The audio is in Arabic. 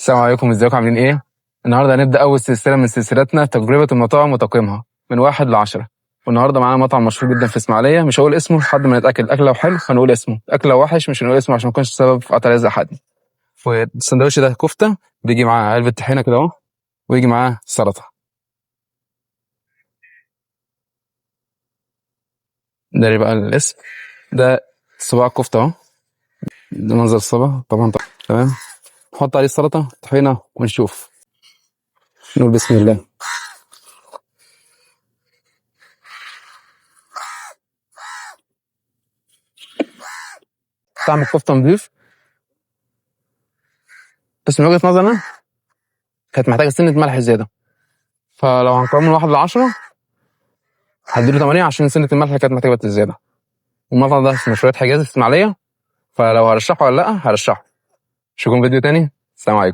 السلام عليكم، ازيكم عاملين ايه؟ النهارده هنبدأ أول سلسلة من سلسلتنا تجربة المطاعم وتقييمها من 1 ل10. والنهارده معانا مطعم مشهور جدا في إسماعيلية، مش هقول اسمه لحد ما نتأكد الأكل لو حلو هنقول اسمه، الأكل لو وحش مش هنقول اسمه عشان ما يكونش سبب في قطع رزق حد. والسندوتش ده كفتة بيجي معاه علبة طحينة كده أهو، ويجي معاه سلطة. ده بقى الاسم، ده صباع كفتة أهو، ده منظر الصباع طبعا. تمام، نحط عليه السلطة طحينة ونشوف. نقول بسم الله. طعم الكفتة نضيف، بس من وجهة نظرنا كانت محتاجة سنة ملح زيادة، فلو هنقيم من 1 ل10 هديله 8 عشان سنة الملح كانت محتاجة بس زيادة. والمطعم ده اسمه مشويات حجاز اسماعيلية، فلو هرشحه ولا لأ هرشحه. شوفكم فيديو تاني، السلام عليكم.